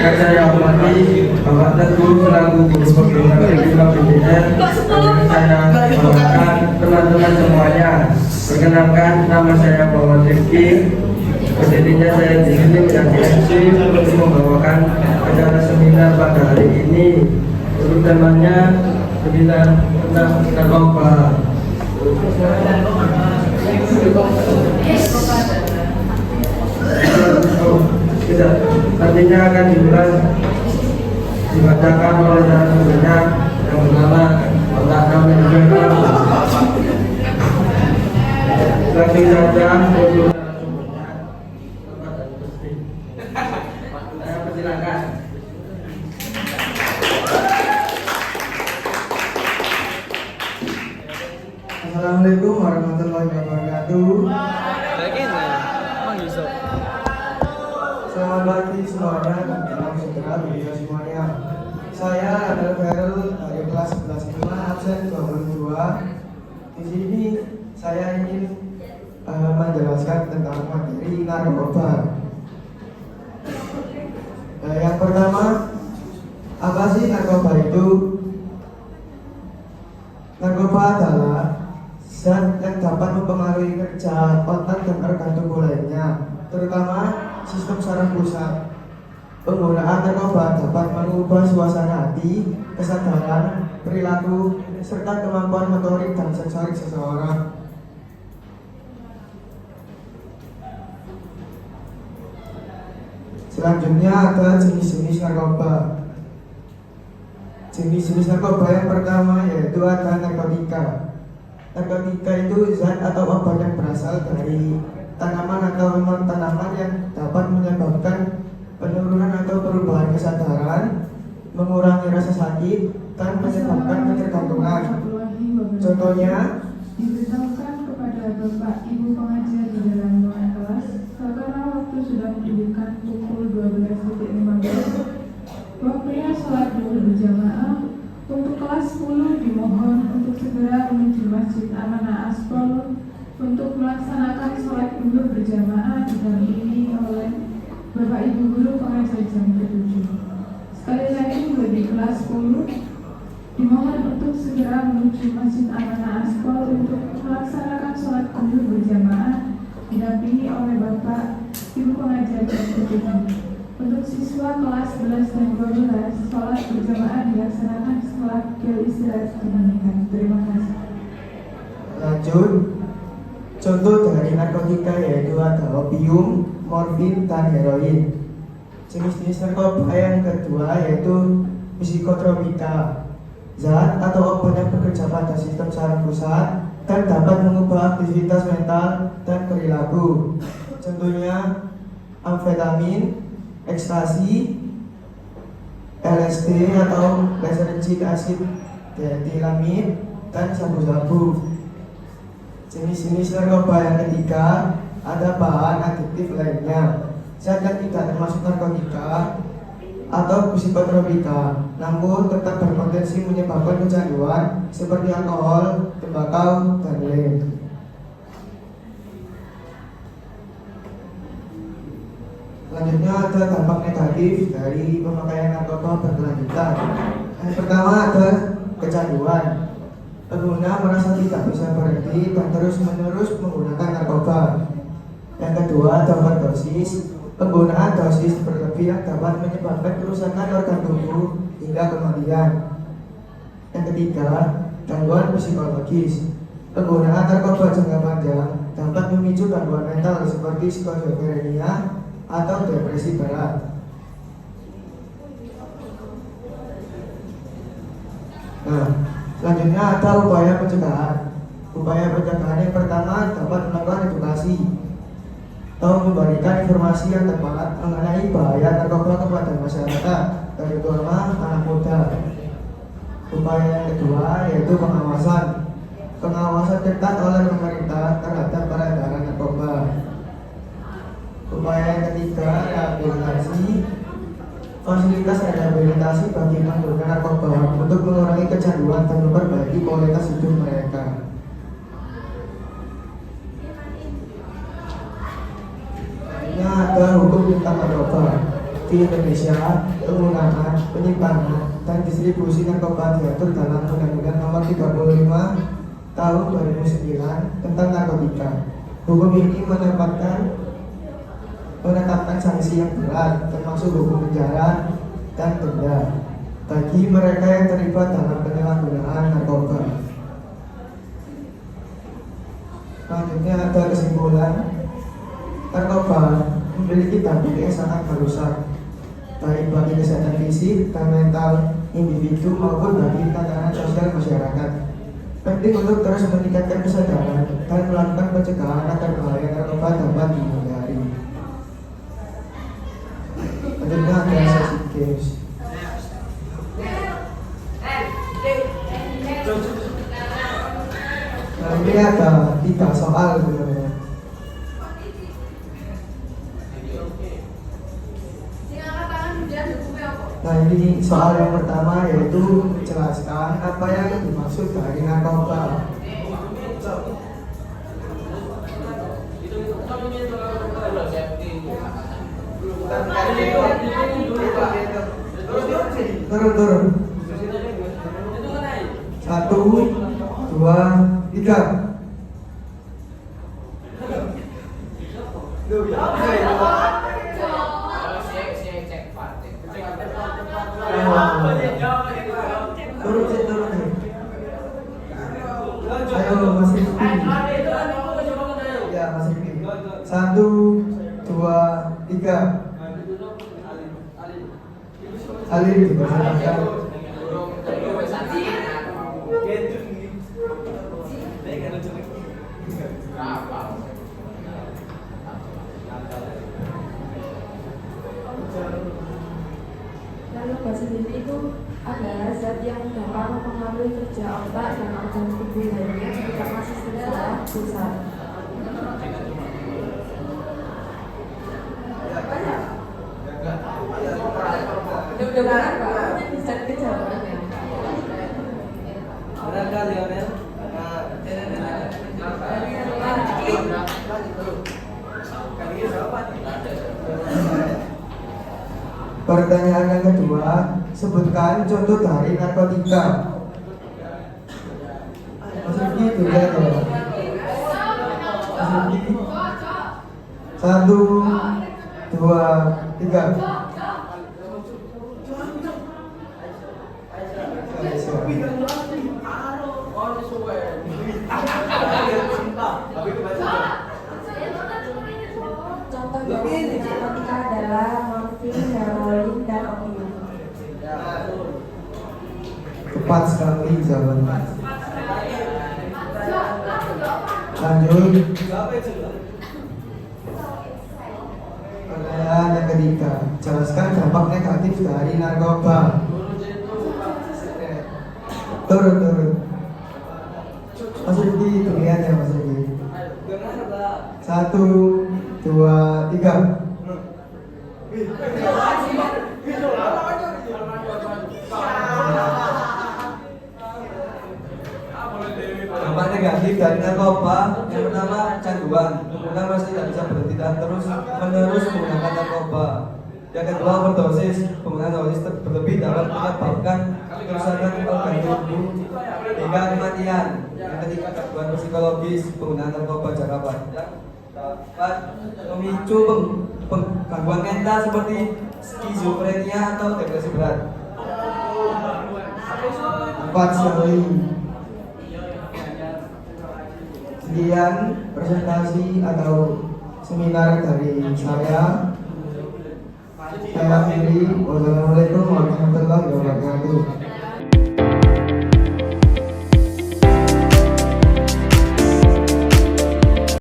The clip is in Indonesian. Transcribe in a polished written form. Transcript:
yang saya hormati Bapak Teguh selaku Guru Pembina Kelima BDN, saya bawakan teman-teman semuanya. Perkenalkan, nama saya Bapak Teguh. Posisinya saya di sini menjadi MC untuk membawakan acara seminar pada hari ini. Untuk temanya seminar tentang narkoba. Nantinya akan dibacakan oleh narasumbernya yang bernama Bapak Kamil Jemaah. Langsung saja untuk narasumbernya Bapak dan Gusti. Saya persilakan. Assalamualaikum warahmatullahi wabarakatuh. Selamat pagi semuanya, salam sejahtera bagi semuanya. Saya adalah Khairul dari kelas 11 absen 22. Di sini saya ingin menjelaskan tentang materi narkoba. Yang pertama, apa sih narkoba itu? Narkoba adalah zat yang dapat mempengaruhi kerja otak dan organ tubuh lainnya, terutama sistem saraf pusat. Penggunaan narkoba dapat mengubah suasana hati, kesadaran, perilaku, serta kemampuan motorik dan sensorik seseorang. Selanjutnya ada jenis-jenis narkoba. Jenis-jenis narkoba yang pertama yaitu ada narkotika. Narkotika itu zat atau obat yang berasal dari tanaman atau non-tanaman yang dapat menyebabkan penurunan atau perubahan kesadaran, mengurangi rasa sakit, dan menyebabkan ketergantungan. Contohnya, diberitahukan kepada Bapak Ibu pengajar di dalam ruangan kelas karena waktu sudah menunjukkan pukul 12.15. Waktunya sholat zuhur berjamaah. Untuk kelas 10 dimohon untuk segera menuju Masjid Amanah Aspol untuk melaksanakan sholat zuhur berjamaah didampingi oleh Bapak Ibu Guru pengajar jam ke-7. Sekali lagi bagi kelas 10 dimohon untuk segera menuju Masjid Amanah Aspol untuk melaksanakan sholat zuhur berjamaah didampingi oleh Bapak Ibu pengajar jam ke-7. Untuk siswa kelas 11 dan 12, sholat berjamaah dilaksanakan setelah istirahat dinaikkan. Terima kasih. lanjut. Contoh dari narkotika yaitu ada opium, morfin, dan heroin. Jenis-jenis narkoba yang kedua yaitu psikotropika, zat atau obat yang bekerja pada sistem saraf pusat dan dapat mengubah aktivitas mental dan perilaku. Contohnya amfetamin, ekstasi, LSD atau lysergic acid diethylamide, dan sabu-sabu. Jenis-jenis narkoba yang ketiga ada bahan adiktif lainnya, zat yang tidak termasuk narkotika atau psikotropika, namun tetap berpotensi menyebabkan kecanduan seperti alkohol, tembakau, dan lem. Selanjutnya ada dampak negatif dari pemakaian narkoba berkelanjutan. Yang pertama ada kecanduan. Pengguna merasa tidak bisa berhenti dan terus-menerus menggunakan narkoba. Yang kedua ada overdosis. Penggunaan dosis berlebih yang dapat menyebabkan kerusakan organ tubuh hingga kematian. Yang ketiga, gangguan psikologis. Penggunaan narkoba jangka panjang dapat memicu gangguan mental seperti skizofrenia atau depresi berat. Nah, selanjutnya ada upaya pencegahan. Upaya pencegahan yang pertama dapat melakukan edukasi atau memberikan informasi yang tepat mengenai bahaya narkoba kepada masyarakat, terutama anak muda. Upaya yang kedua yaitu pengawasan. Pengawasan ketat oleh pemerintah terhadap peredaran narkoba. Upaya yang ketiga, rehabilitasi. Fasilitas rehabilitasi bagi pengguna narkoba untuk mengurangi kecanduan dan memperbaiki kualitas hidup mereka. Ada hukum tentang narkoba. Di Indonesia, penggunaan, penyimpanan, dan distribusi narkoba diatur dalam Undang-Undang Nomor 35 Tahun 2009 tentang narkotika. Hukum ini menetapkan sanksi yang berat, termasuk hukum penjara dan denda bagi mereka yang terlibat dalam penyalahgunaan narkoba. Selanjutnya ada kesimpulan, narkoba memiliki dampak yang sangat merusak, baik bagi kesehatan fisik dan mental individu maupun bagi tatanan sosial masyarakat. Penting untuk terus meningkatkan kesadaran dan melakukan pencegahan agar bahaya narkoba dapat dihindari. Selanjutnya ada sesi games. Nah, ini ada 3 soal sebenarnya. Nah, ini soal yang pertama yaitu jelaskan apa yang dimaksud dari narkoba. Turun. 1, 2, 3. Turun. Ayo Mas Rifki. Ya Mas Rifki. 1, 2, 3. Alir dipersilakan. Narkoba sendiri itu adalah zat yang dapat mempengaruhi kerja otak dan organ tubuh lainnya jika masih secara pusat. Udah banget Pak, bisa jawabannya. Benar Lionel? Pertanyaan yang kedua, sebutkan contoh dari narkotika. Mas Rifki dilihat ya. Mas Rifki. 1, 2, 3. Contoh dari narkotika adalah morfin, heroin, dan opium. Tepat sekali jawabannya. Lanjut. Pertanyaan yang ketiga, jelaskan dampak negatif dari narkoba. Turun. Mas Rifki, dilihat ya Mas Rifki. 1, 2, 3. Dampak negatif dari narkoba yang pertama canduan, pengguna masih tidak bisa berhenti dan terus menerus menggunakan narkoba. Yang kedua overdosis, penggunaan dosis berlebih dapat menyebabkan kerusakan organ tubuh hingga kematian. Yang ketiga gangguan psikologis, penggunaan narkoba jangka panjang dapat memicu gangguan mental seperti skizofrenia atau depresi berat. Tepat sekali. Sekian presentasi atau seminar dari saya. Saya akhiri. Wassalamualaikum warahmatullahi wabarakatuh.